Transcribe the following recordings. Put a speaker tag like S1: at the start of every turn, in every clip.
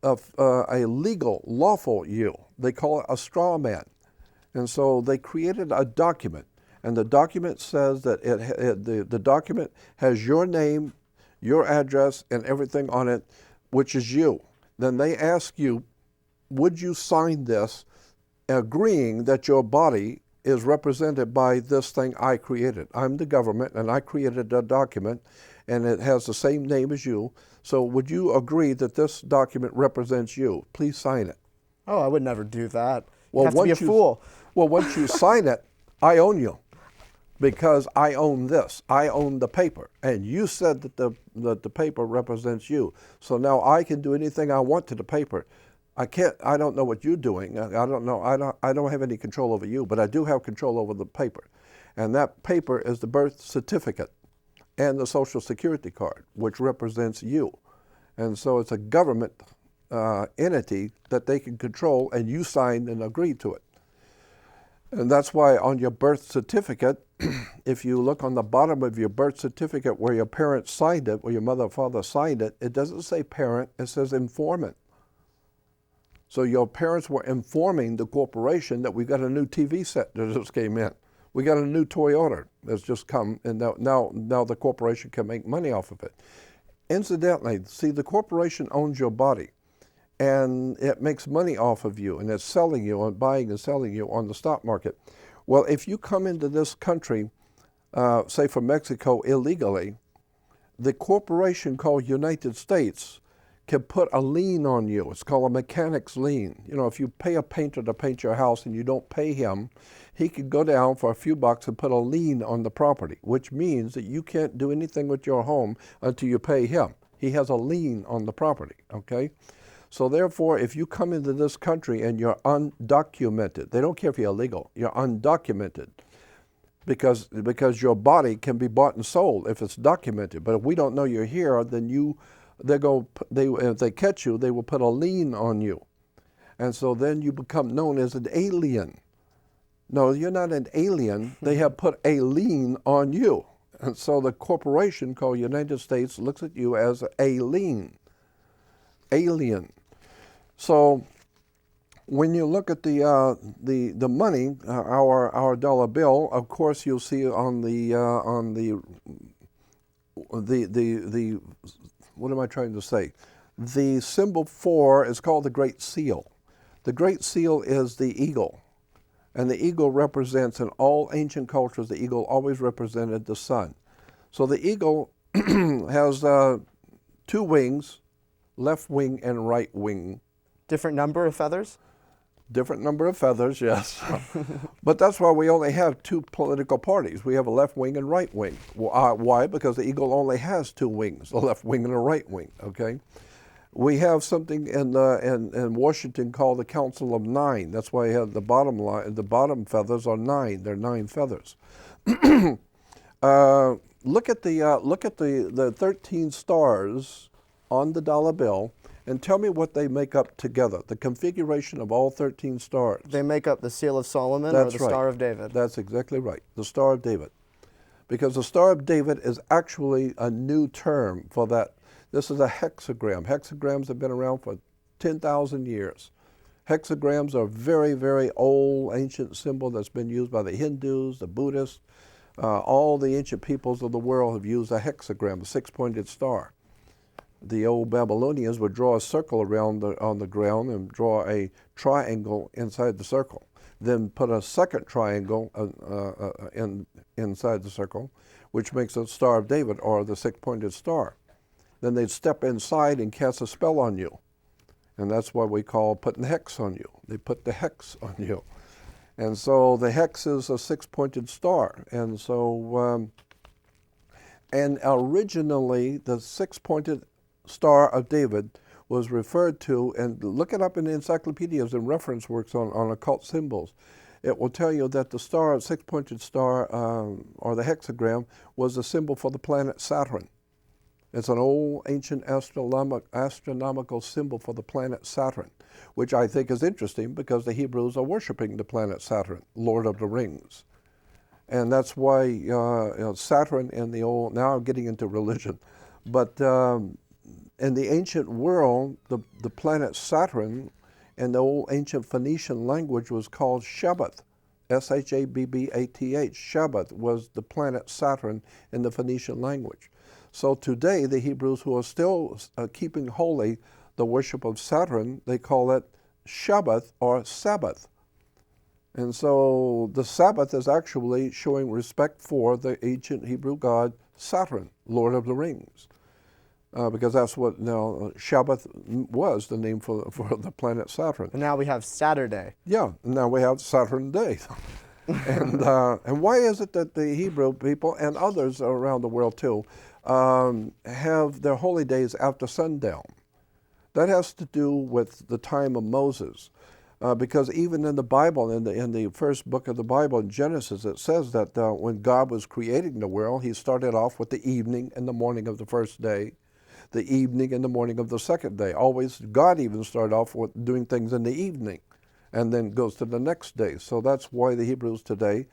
S1: a legal, lawful you. They call it a straw man. And so they created a document, and the document says that the document has your name, your address, and everything on it, which is you. Then they ask you, would you sign this, agreeing that your body is represented by this thing I created? I'm the government, and I created a document, and it has the same name as you. So would you agree that this document represents you? Please sign it.
S2: Oh, I would never do that.
S1: Well,
S2: You have to be a fool.
S1: Well, once you sign it, I own you, because I own this. I own the paper, and you said that the paper represents you. So now I can do anything I want to the paper. I can't. I don't know what you're doing. I don't know. I don't have any control over you, but I do have control over the paper, and that paper is the birth certificate and the Social Security card, which represents you. And so it's a government entity that they can control, and you signed and agreed to it. And that's why on your birth certificate, if you look on the bottom of your birth certificate where your parents signed it, where your mother or father signed it, it doesn't say parent, it says informant. So your parents were informing the corporation that we got a new TV set that just came in. We got a new Toyota that's just come, and now the corporation can make money off of it. Incidentally, see, the corporation owns your body, and it makes money off of you, and it's selling you and buying and selling you on the stock market. Well, if you come into this country, say from Mexico illegally, the corporation called United States can put a lien on you. It's called a mechanic's lien. You know, if you pay a painter to paint your house and you don't pay him, he could go down for a few bucks and put a lien on the property, which means that you can't do anything with your home until you pay him. He has a lien on the property, okay? So therefore, if you come into this country and you're undocumented, they don't care if you're illegal, you're undocumented, because your body can be bought and sold if it's documented. But if we don't know you're here, then if they catch you, they will put a lien on you. And so then you become known as an alien. No, you're not an alien. They have put a lien on you. And so the corporation called United States looks at you as a lien, alien. So when you look at the money, our dollar bill, of course you'll see on the what am I trying to say? The symbol 4 is called the Great Seal. The Great Seal is the eagle. And the eagle represents, in all ancient cultures, the eagle always represented the sun. So the eagle has 2 wings, left wing and right wing.
S2: Different number of feathers?
S1: Different number of feathers, yes. But that's why we only have 2 political parties. We have a left wing and right wing. Why? Because the eagle only has 2 wings, a left wing and a right wing, okay? We have something in Washington called the Council of 9. That's why you have the bottom line. The bottom feathers are 9. They're 9 feathers. Look at the 13 stars on the dollar bill, and tell me what they make up together. The configuration of all 13 stars.
S2: They make up the Seal of Solomon.
S1: That's
S2: or the
S1: right.
S2: Star of David.
S1: That's exactly right. The Star of David, because the Star of David is actually a new term for that. This is a hexagram. Hexagrams have been around for 10,000 years. Hexagrams are a very, very old ancient symbol that's been used by the Hindus, the Buddhists. All the ancient peoples of the world have used a hexagram, a 6-pointed star. The old Babylonians would draw a circle around on the ground and draw a triangle inside the circle. Then put a second triangle inside the circle, which makes a Star of David, or the 6-pointed star. Then they'd step inside and cast a spell on you. And that's what we call putting the hex on you. They put the hex on you. And so the hex is a 6-pointed star. And so, and originally the 6-pointed Star of David was referred to, and look it up in the encyclopedias and reference works on occult symbols. It will tell you that the star, 6-pointed star, or the hexagram, was a symbol for the planet Saturn. It's an old ancient astronomical symbol for the planet Saturn, which I think is interesting because the Hebrews are worshiping the planet Saturn, Lord of the Rings. And that's why Saturn in the old, now I'm getting into religion, but in the ancient world, the planet Saturn in the old ancient Phoenician language was called Sabbath. Shabbath. Shabbath was the planet Saturn in the Phoenician language. So today, the Hebrews who are still keeping holy the worship of Saturn, they call it Shabbath or Sabbath. And so the Sabbath is actually showing respect for the ancient Hebrew god Saturn, Lord of the Rings. Because that's what Shabbath was, the name for the planet Saturn.
S2: And now we have Saturday.
S1: Yeah, now we have Saturn Day. And why is it that the Hebrew people and others around the world too have their holy days after sundown? That has to do with the time of Moses. Because even in the Bible, in the first book of the Bible, in Genesis, it says that when God was creating the world, he started off with the evening and the morning of the first day, the evening and the morning of the second day. Always, God even started off with doing things in the evening and then goes to the next day. So that's why the Hebrews today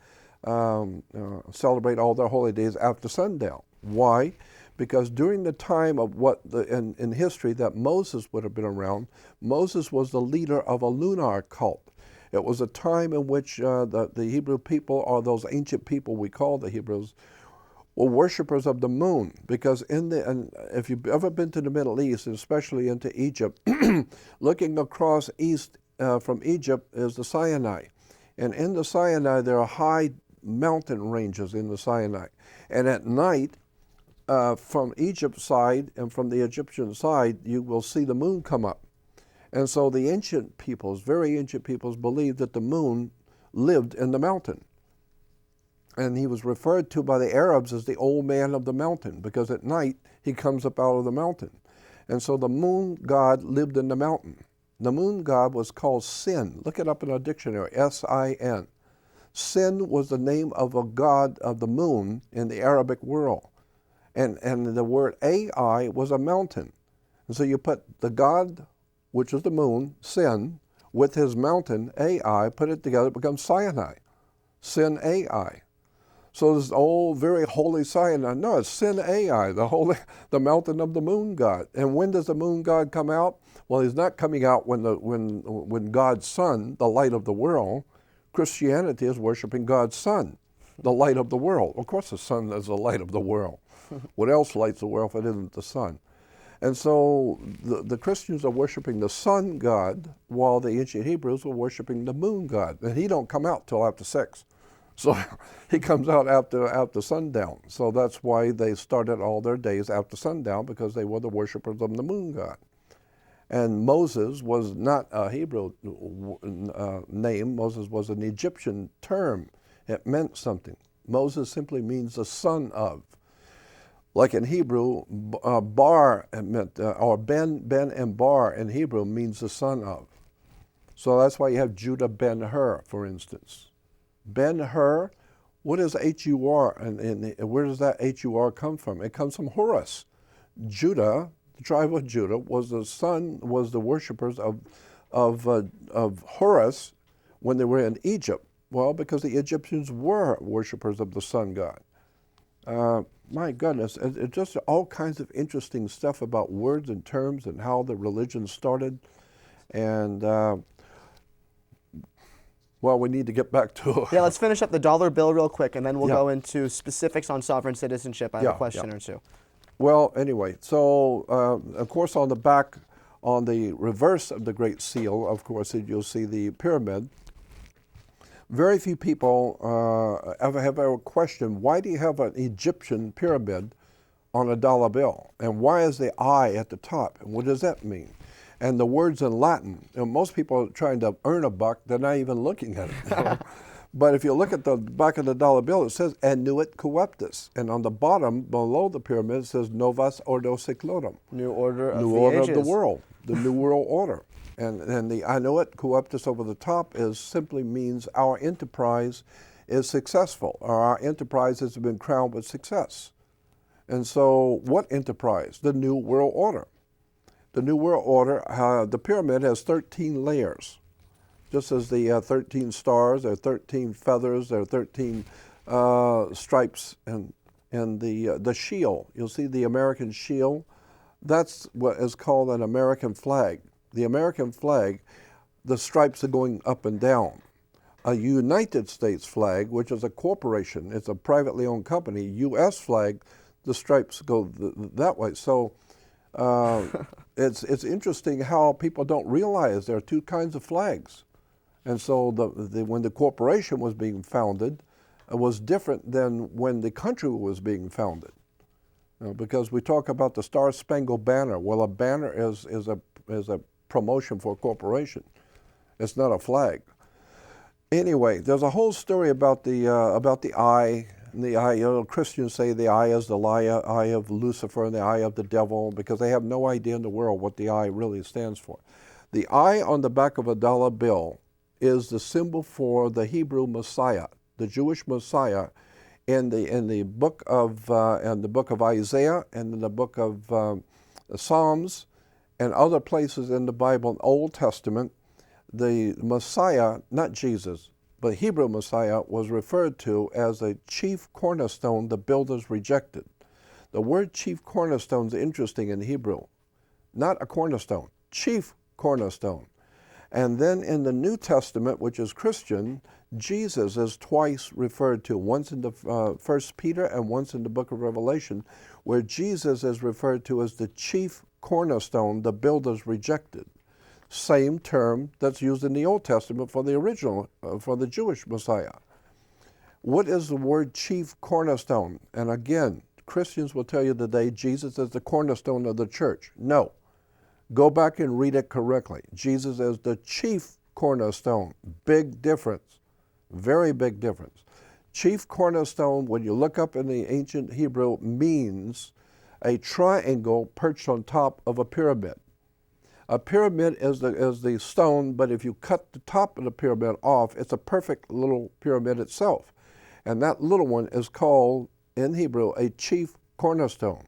S1: celebrate all their holy days after sundown. Why? Because during the time of in history that Moses would have been around, Moses was the leader of a lunar cult. It was a time in which the Hebrew people, or those ancient people we call the Hebrews, were worshippers of the moon. Because if you've ever been to the Middle East, and especially into Egypt, looking across east from Egypt is the Sinai. And in the Sinai, there are high mountain ranges in the Sinai. And at night, from Egypt's side and from the Egyptian side, you will see the moon come up. And so the ancient peoples, very ancient peoples, believed that the moon lived in the mountain. And he was referred to by the Arabs as the old man of the mountain, because at night he comes up out of the mountain. And so the moon god lived in the mountain. The moon god was called Sin. Look it up in a dictionary, S-I-N. Sin was the name of a god of the moon in the Arabic world. And the word Ai was a mountain. And so you put the god, which is the moon, Sin, with his mountain, Ai, put it together, it becomes Sinai. Sin Ai. So this old, very holy Sinai. No, it's Sin Ai, the mountain of the moon god. And when does the moon god come out? Well, he's not coming out when God's Son, the light of the world. Christianity is worshiping God's Son, the light of the world. Of course the sun is the light of the world. What else lights the world if it isn't the sun? And so the Christians are worshiping the sun god, while the ancient Hebrews were worshiping the moon god. And he don't come out till after 6. So he comes out after sundown. So that's why they started all their days after sundown, because they were the worshipers of the moon god. And Moses was not a Hebrew name. Moses was an Egyptian term. It meant something. Moses simply means the son of. Like in Hebrew, bar meant, or ben and bar in Hebrew means the son of. So that's why you have Judah ben-Hur, for instance. Ben-Hur, what is H-U-R, and where does that H-U-R come from? It comes from Horus. Judah, the tribe of Judah, was the worshippers of Horus when they were in Egypt. Well, because the Egyptians were worshippers of the sun god. My goodness, it's just all kinds of interesting stuff about words and terms and how the religion started. And, well, we need to get back to...
S2: Yeah, let's finish up the dollar bill real quick, and then we'll go into specifics on sovereign citizenship. I have a question or two.
S1: Well, anyway, so, of course, on the back, on the reverse of the Great Seal, of course, you'll see the pyramid. Very few people have ever questioned, why do you have an Egyptian pyramid on a dollar bill? And why is the eye at the top? And what does that mean? And the words in Latin, most people are trying to earn a buck, they're not even looking at it. But if you look at the back of the dollar bill, it says annuit coeptus. And on the bottom, below the pyramid, it says novus ordo seclorum.
S2: New order of
S1: New
S2: the
S1: order
S2: ages.
S1: of the world, the New World Order. And the annuit coeptus over the top simply means our enterprise is successful, or our enterprise has been crowned with success. And so what enterprise? The New World Order. The New World Order, the pyramid has 13 layers. Just as the 13 stars, there are 13 feathers, there are 13 stripes, and the shield. You'll see the American shield That's what is called an American flag. The American flag, the stripes are going up and down. A United States flag, which is a corporation, it's a privately owned company, U.S. flag, the stripes go that way. So it's interesting how people don't realize there are two kinds of flags. And so when the corporation was being founded, it was different than when the country was being founded. Because we talk about the Star-Spangled Banner. Well, a banner is a promotion for a corporation. It's not a flag. Anyway, there's a whole story about the eye. And the eye, Christians say the eye is the eye of Lucifer and the eye of the devil, because they have no idea in the world what the eye really stands for. The eye on the back of a dollar bill is the symbol for the Hebrew Messiah, the Jewish Messiah, in the book of Isaiah and in the book of Psalms and other places in the Bible, Old Testament. The Messiah, not Jesus, but Hebrew Messiah, was referred to as a chief cornerstone the builders rejected. The word chief cornerstone is interesting in Hebrew. Not a cornerstone, chief cornerstone. And then in the New Testament, which is Christian, Jesus is twice referred to, once in the 1 Peter and once in the book of Revelation, where Jesus is referred to as the chief cornerstone the builders rejected. Same term that's used in the Old Testament for the original, for the Jewish Messiah. What is the word chief cornerstone? And again, Christians will tell you today Jesus is the cornerstone of the church. No. Go back and read it correctly. Jesus is the chief cornerstone. Big difference. Very big difference. Chief cornerstone, when you look up in the ancient Hebrew, means a triangle perched on top of a pyramid. A pyramid is the stone, but if you cut the top of the pyramid off, it's a perfect little pyramid itself. And that little one is called, in Hebrew, a chief cornerstone.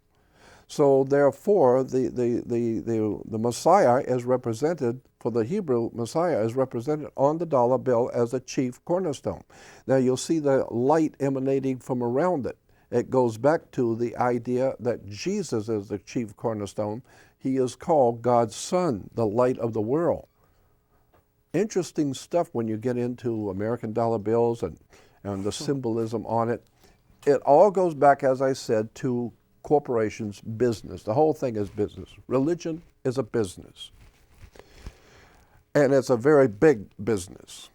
S1: So therefore, the Messiah is represented, for the Hebrew Messiah is represented on the dollar bill as a chief cornerstone. Now you'll see the light emanating from around it. It goes back to the idea that Jesus is the chief cornerstone. He is called God's Son, the light of the world. Interesting stuff when you get into American dollar bills and the symbolism on it. It all goes back, as I said, to corporations, business. The whole thing is business. Religion is a business. And it's a very big business.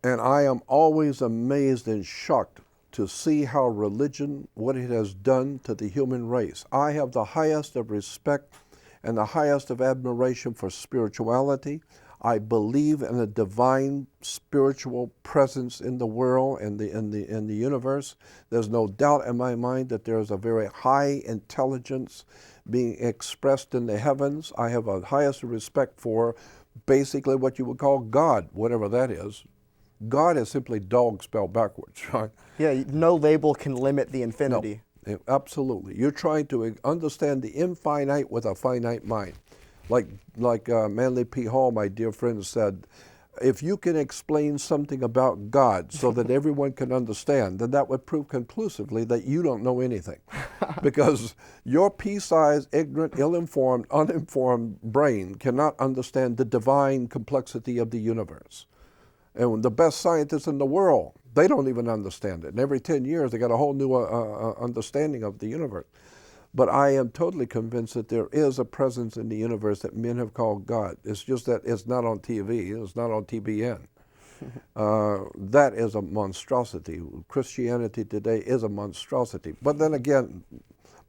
S1: And I am always amazed and shocked to see how religion, what it has done to the human race. I have the highest of respect and the highest of admiration for spirituality. I believe in a divine spiritual presence in the world and in the universe. There's no doubt in my mind that there is a very high intelligence being expressed in the heavens. I have a highest respect for basically what you would call God, whatever that is. God is simply dog spelled backwards, right?
S2: Yeah, no label can limit the infinity.
S1: No, absolutely. You're trying to understand the infinite with a finite mind. Like Manly P. Hall, my dear friend, said, if you can explain something about God so that everyone can understand, then that would prove conclusively that you don't know anything. Because your pea-sized, ignorant, ill-informed, uninformed brain cannot understand the divine complexity of the universe. And the best scientists in the world, they don't even understand it. And every 10 years, they got a whole new understanding of the universe. But I am totally convinced that there is a presence in the universe that men have called God. It's just that it's not on TV. It's not on TBN. That is a monstrosity. Christianity today is a monstrosity. But then again,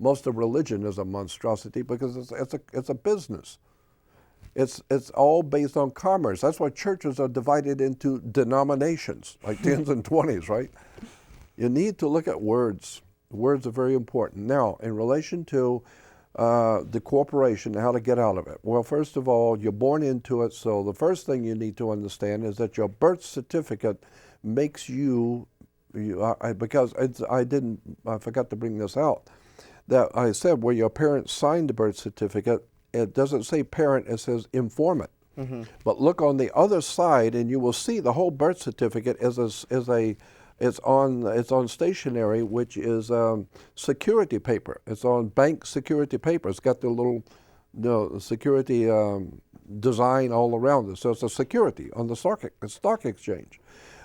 S1: most of religion is a monstrosity because it's a business. It's all based on commerce. That's why churches are divided into denominations, like 10s and 20s, right? You need to look at words. Words are very important. Now, in relation to the corporation, how to get out of it. Well, first of all, you're born into it, so the first thing you need to understand is that your birth certificate makes you because I forgot to bring this out, that I said where your parents signed the birth certificate, it doesn't say parent, it says informant. Mm-hmm. But look on the other side and you will see the whole birth certificate is a It's on stationery, which is security paper. It's on bank security paper. It's got the little security design all around it. So it's a security on the stock exchange.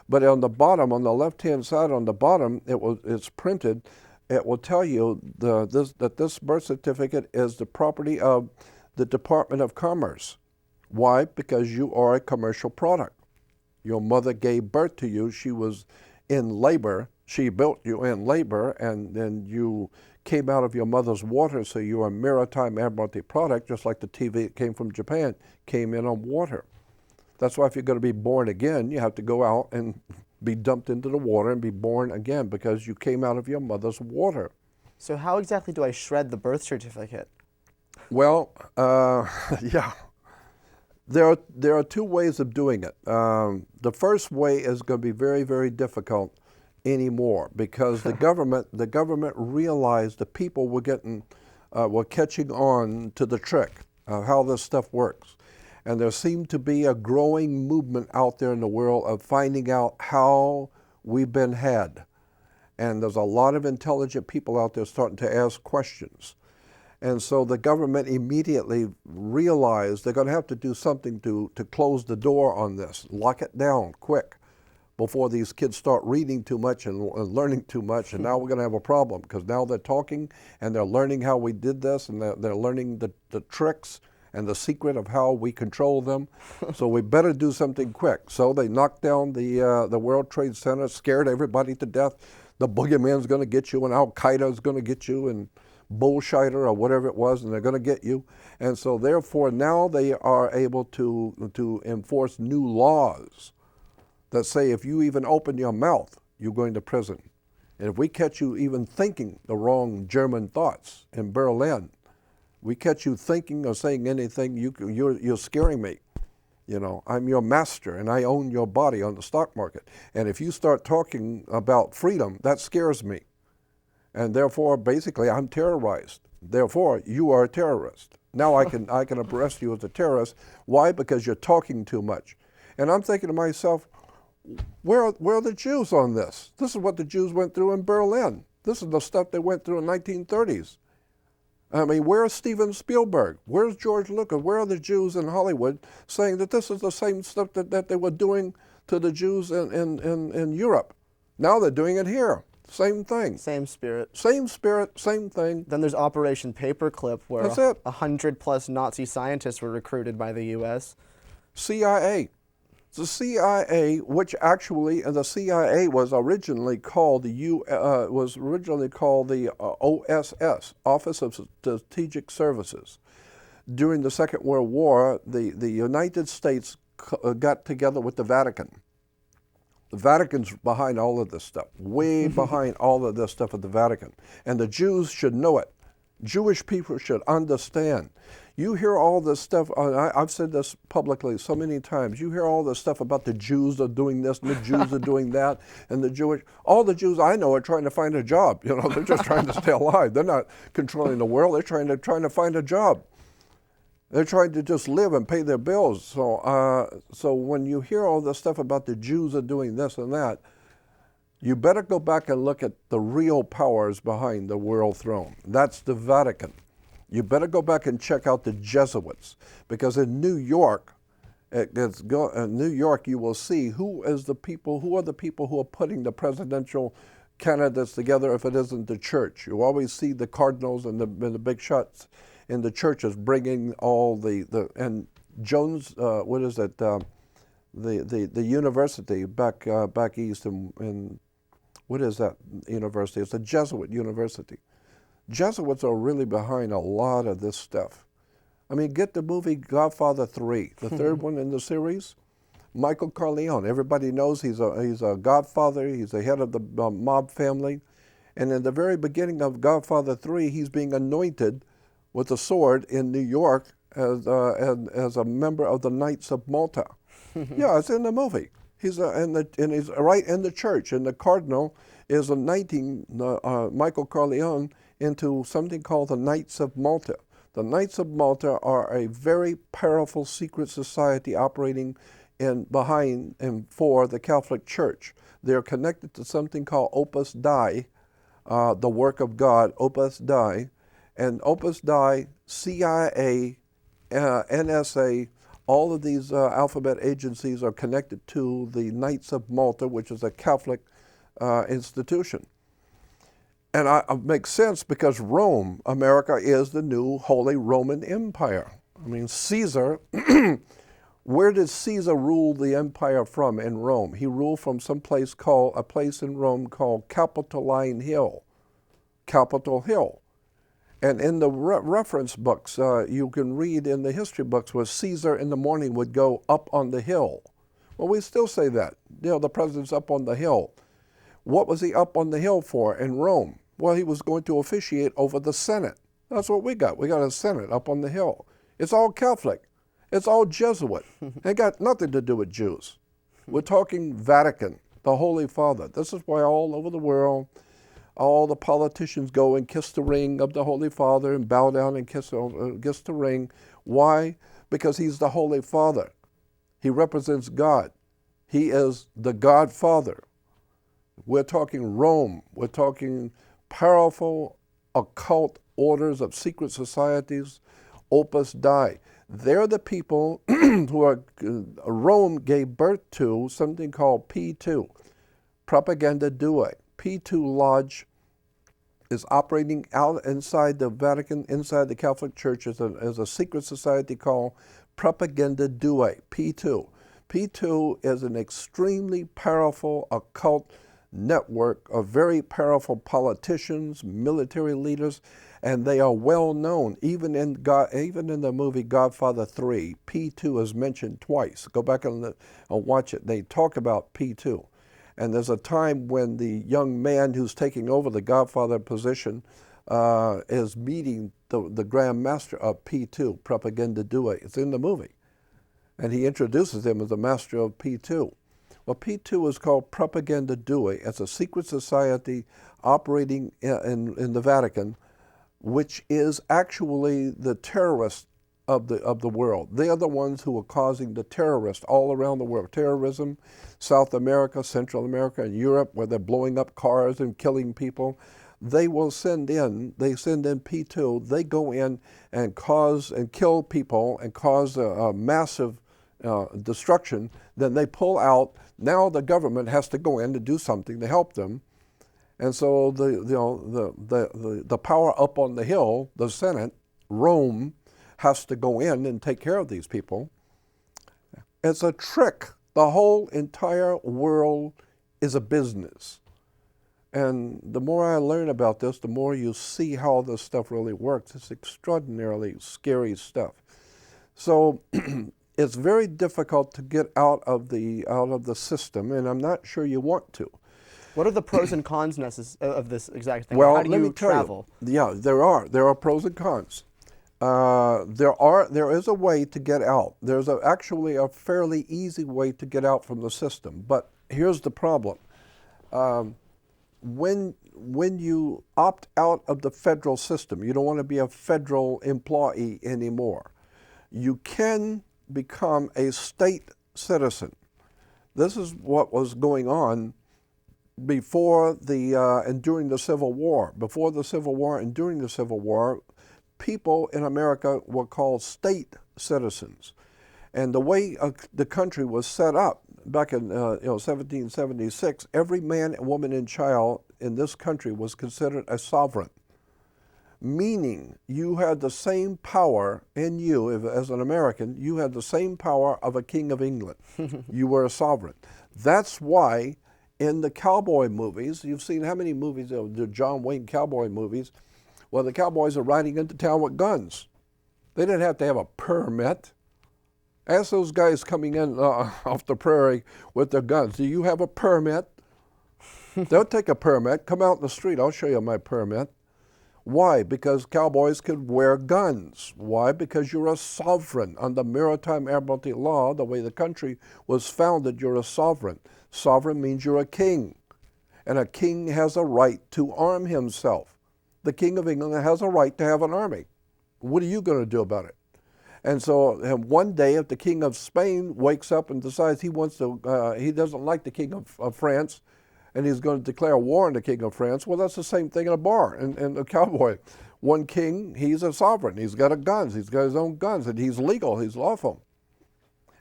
S1: But on the bottom, on the left-hand side, on the bottom, it's printed. It will tell you that this birth certificate is the property of the Department of Commerce. Why? Because you are a commercial product. Your mother gave birth to you. She was in labor. She built you in labor, and then you came out of your mother's water, so you're a maritime admiralty product, just like the TV that came from Japan came in on water. That's why if you're going to be born again, you have to go out and be dumped into the water and be born again, because you came out of your mother's water.
S2: So how exactly do I shred the birth certificate?
S1: Well, yeah. There are two ways of doing it. The first way is going to be very, very difficult anymore, because the government realized the people were catching on to the trick of how this stuff works. And there seemed to be a growing movement out there in the world of finding out how we've been had. And there's a lot of intelligent people out there starting to ask questions. And so the government immediately realized they're going to have to do something to close the door on this, lock it down quick before these kids start reading too much and learning too much. And now we're going to have a problem, because now they're talking and they're learning how we did this, and they're learning the tricks and the secret of how we control them. So we better do something quick. So they knocked down the World Trade Center, scared everybody to death. The boogeyman's going to get you, and Al-Qaeda's going to get you, and Bullshiter or whatever it was, and they're going to get you. And so therefore now they are able to enforce new laws that say if you even open your mouth, you're going to prison. And if we catch you even thinking the wrong German thoughts in Berlin, we catch you thinking or saying anything, you're scaring me. You know, I'm your master and I own your body on the stock market. And if you start talking about freedom, that scares me. And therefore, basically, I'm terrorized. Therefore, you are a terrorist. Now I can arrest you as a terrorist. Why? Because you're talking too much. And I'm thinking to myself, where are the Jews on this? This is what the Jews went through in Berlin. This is the stuff they went through in the 1930s. I mean, where's Steven Spielberg? Where's George Lucas? Where are the Jews in Hollywood saying that this is the same stuff that they were doing to the Jews in Europe? Now they're doing it here. Same thing.
S2: Same spirit.
S1: Same spirit, same thing.
S2: Then there's Operation Paperclip, where 100+ Nazi scientists were recruited by the U.S.
S1: CIA. The CIA, which actually the CIA was originally called the OSS, Office of Strategic Services. During the Second World War, the United States got together with the Vatican. The Vatican's behind all of this stuff, way behind all of this stuff at the Vatican. And the Jews should know it. Jewish people should understand. You hear all this stuff, I've said this publicly so many times, you hear all this stuff about the Jews are doing this and the Jews are doing that, and all the Jews I know are trying to find a job. You know, they're just trying to stay alive. They're not controlling the world, they're trying to find a job. They're trying to just live and pay their bills. So when you hear all this stuff about the Jews are doing this and that, you better go back and look at the real powers behind the world throne. That's the Vatican. You better go back and check out the Jesuits, because in New York, you will see who are the people who are putting the presidential candidates together if it isn't the church. You always see the cardinals and the big shots in the churches bringing all and Jones, the university back east in what is that university? It's a Jesuit university. Jesuits are really behind a lot of this stuff. I mean, get the movie Godfather 3, the third one in the series. Michael Corleone, everybody knows he's a godfather, he's the head of the mob family. And in the very beginning of Godfather 3, he's being anointed with a sword in New York as a member of the Knights of Malta. Yeah, it's in the movie. He's right in the church, and the cardinal is anointing Michael Corleone into something called the Knights of Malta. The Knights of Malta are a very powerful secret society operating behind and for the Catholic Church. They're connected to something called Opus Dei, the work of God, Opus Dei. And Opus Dei, CIA, NSA, all of these alphabet agencies are connected to the Knights of Malta, which is a Catholic institution. And it makes sense because Rome, America, is the new Holy Roman Empire. I mean, Caesar, where did Caesar rule the empire from in Rome? He ruled from a place in Rome called Capitoline Hill, Capitol Hill. And in the reference books, you can read in the history books where Caesar in the morning would go up on the hill. Well, we still say that. You know, the president's up on the hill. What was he up on the hill for in Rome? Well, he was going to officiate over the Senate. That's what we got. We got a Senate up on the hill. It's all Catholic. It's all Jesuit. It got nothing to do with Jews. We're talking Vatican, the Holy Father. This is why all over the world, all the politicians go and kiss the ring of the Holy Father and bow down and kiss the ring. Why? Because he's the Holy Father. He represents God. He is the Godfather. We're talking Rome. We're talking powerful occult orders of secret societies, Opus Dei. They're the people who Rome gave birth to something called P2, Propaganda Due. P2 Lodge is operating out inside the Vatican, inside the Catholic Church, as a secret society called Propaganda Due, P2. P2 is an extremely powerful occult network of very powerful politicians, military leaders, and they are well known. Even in the movie Godfather 3, P2 is mentioned twice. Go back and watch it. They talk about P2. And there's a time when the young man who's taking over the Godfather position is meeting the Grand Master of P2, Propaganda Due. It's in the movie. And he introduces him as the master of P2. Well, P2 is called Propaganda Due. It's a secret society operating in the Vatican, which is actually the terrorists of the world. They are the ones who are causing the terrorists all around the world. Terrorism, South America, Central America, and Europe, where they're blowing up cars and killing people. They send in P2. They go in and cause and kill people and cause a massive destruction. Then they pull out. Now the government has to go in to do something to help them. And so the power up on the hill, the Senate, Rome, has to go in and take care of these people. It's a trick. The whole entire world is a business. And the more I learn about this, the more you see how this stuff really works. It's extraordinarily scary stuff. So it's very difficult to get out of the system, and I'm not sure you want to.
S2: What are the pros and cons of this exact thing?
S1: Well,
S2: how do
S1: let
S2: you
S1: me tell
S2: travel?
S1: You. Yeah, there are pros and cons. There is a way to get out. There's actually a fairly easy way to get out from the system. But here's the problem. When you opt out of the federal system, you don't want to be a federal employee anymore. You can become a state citizen. This is what was going on before and during the Civil War. Before the Civil War and during the Civil War, people in America were called state citizens. And the way the country was set up back in 1776, every man, woman, and child in this country was considered a sovereign, meaning you had the same power in you, as an American, you had the same power of a king of England. You were a sovereign. That's why in the cowboy movies, you've seen how many movies, the John Wayne cowboy movies, well, the cowboys are riding into town with guns. They didn't have to have a permit. Ask those guys coming in off the prairie with their guns, do you have a permit? They'll take a permit, come out in the street, I'll show you my permit. Why? Because cowboys could wear guns. Why? Because you're a sovereign. Under maritime admiralty law, the way the country was founded, you're a sovereign. Sovereign means you're a king. And a king has a right to arm himself. The King of England has a right to have an army. What are you going to do about it? And so one day, if the king of Spain wakes up and decides he doesn't like the king of France, and he's going to declare war on the king of France, well, that's the same thing in a bar and a cowboy. One king, he's a sovereign. He's got guns. He's got his own guns, and he's legal. He's lawful.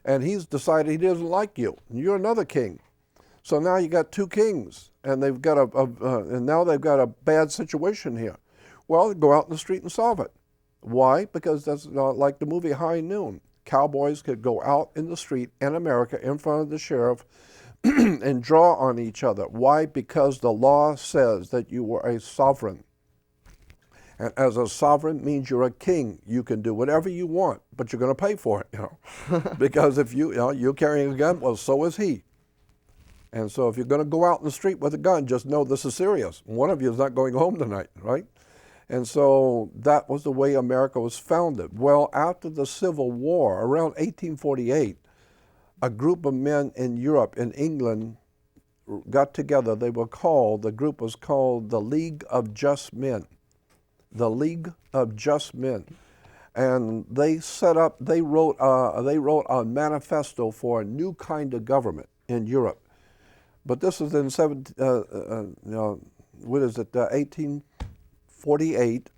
S1: And he's decided he doesn't like you. And you're another king. So now you got two kings, and they've got and now they've got a bad situation here. Well, go out in the street and solve it. Why? Because that's like the movie High Noon. Cowboys could go out in the street in America in front of the sheriff and draw on each other. Why? Because the law says that you were a sovereign. And as a sovereign means you're a king. You can do whatever you want, but you're going to pay for it, because if you're carrying a gun, well, so is he. And so if you're going to go out in the street with a gun, just know this is serious. One of you is not going home tonight, right? And so that was the way America was founded. Well, after the Civil War, around 1848, a group of men in Europe, in England, got together. The group was called the League of Just Men. The League of Just Men. And they wrote a manifesto for a new kind of government in Europe. But this is in 1848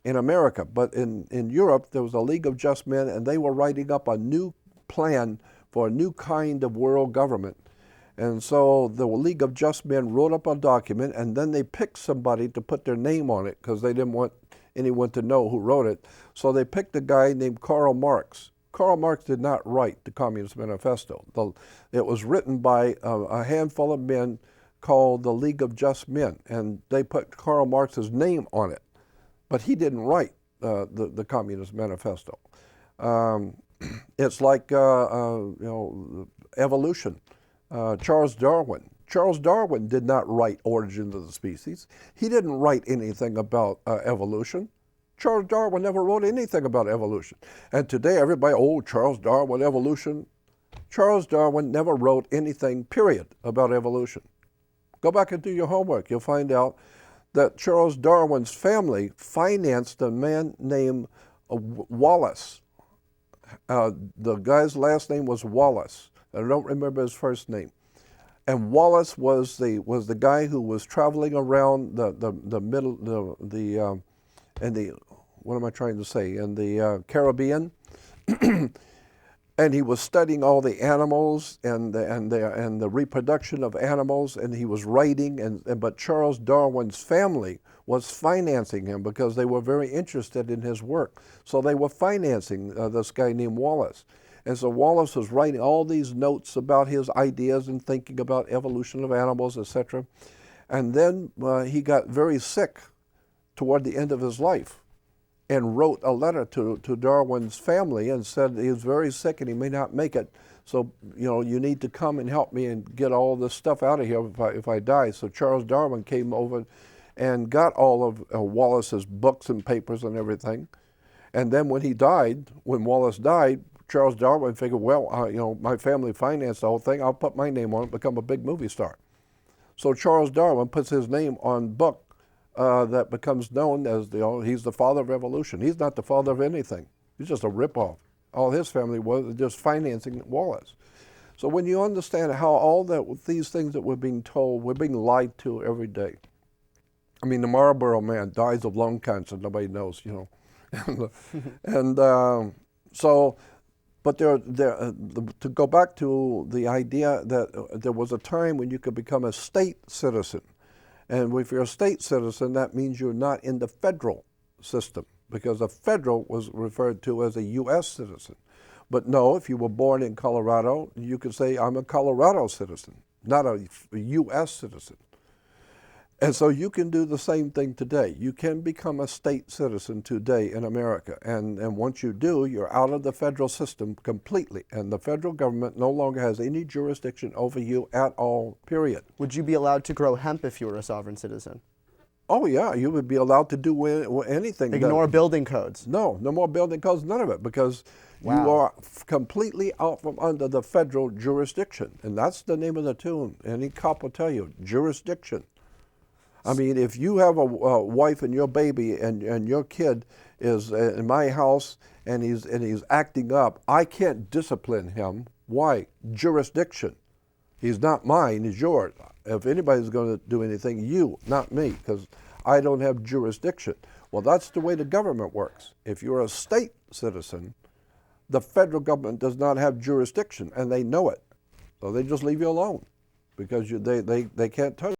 S1: in America. But in Europe, there was a League of Just Men, and they were writing up a new plan for a new kind of world government. And so the League of Just Men wrote up a document, and then they picked somebody to put their name on it because they didn't want anyone to know who wrote it. So they picked a guy named Karl Marx. Karl Marx did not write the Communist Manifesto. It was written by a handful of men called the League of Just Men, and they put Karl Marx's name on it. But he didn't write the Communist Manifesto. It's like evolution. Charles Darwin. Charles Darwin did not write Origin of the Species. He didn't write anything about evolution. Charles Darwin never wrote anything about evolution. And today everybody, Charles Darwin, evolution. Charles Darwin never wrote anything, period, about evolution. Go back and do your homework. You'll find out that Charles Darwin's family financed a man named Wallace. The guy's last name was Wallace. I don't remember his first name. And Wallace was the guy who was traveling around in the Caribbean, and he was studying all the animals and the reproduction of animals, and he was writing. But Charles Darwin's family was financing him because they were very interested in his work. So they were financing this guy named Wallace. And so Wallace was writing all these notes about his ideas and thinking about evolution of animals, etc. And then he got very sick toward the end of his life and wrote a letter to Darwin's family and said he was very sick and he may not make it. So, you need to come and help me and get all this stuff out of here if I die. So Charles Darwin came over and got all of Wallace's books and papers and everything. And then when Wallace died, Charles Darwin figured, well, my family financed the whole thing. I'll put my name on it, become a big movie star. So Charles Darwin puts his name on a book that becomes known as, he's the father of evolution. He's not the father of anything. He's just a ripoff. All his family was just financing Wallace. So when you understand how these things that we're being told, we're being lied to every day. I mean, the Marlboro man dies of lung cancer. Nobody knows, But to go back to the idea that there was a time when you could become a state citizen. And if you're a state citizen, that means you're not in the federal system, because a federal was referred to as a U.S. citizen. But no, if you were born in Colorado, you could say, I'm a Colorado citizen, not a U.S. citizen. And so you can do the same thing today. You can become a state citizen today in America. And once you do, you're out of the federal system completely. And the federal government no longer has any jurisdiction over you at all, period.
S2: Would you be allowed to grow hemp if you were a sovereign citizen?
S1: Oh, yeah. You would be allowed to do anything.
S2: Ignore building codes?
S1: No more building codes, none of it, because you are completely out from under the federal jurisdiction. And that's the name of the tune. Any cop will tell you, jurisdiction. I mean, if you have a wife and your baby and your kid is in my house and he's acting up, I can't discipline him. Why? Jurisdiction. He's not mine, he's yours. If anybody's going to do anything, you, not me, because I don't have jurisdiction. Well, that's the way the government works. If you're a state citizen, the federal government does not have jurisdiction, and they know it. So they just leave you alone because they can't touch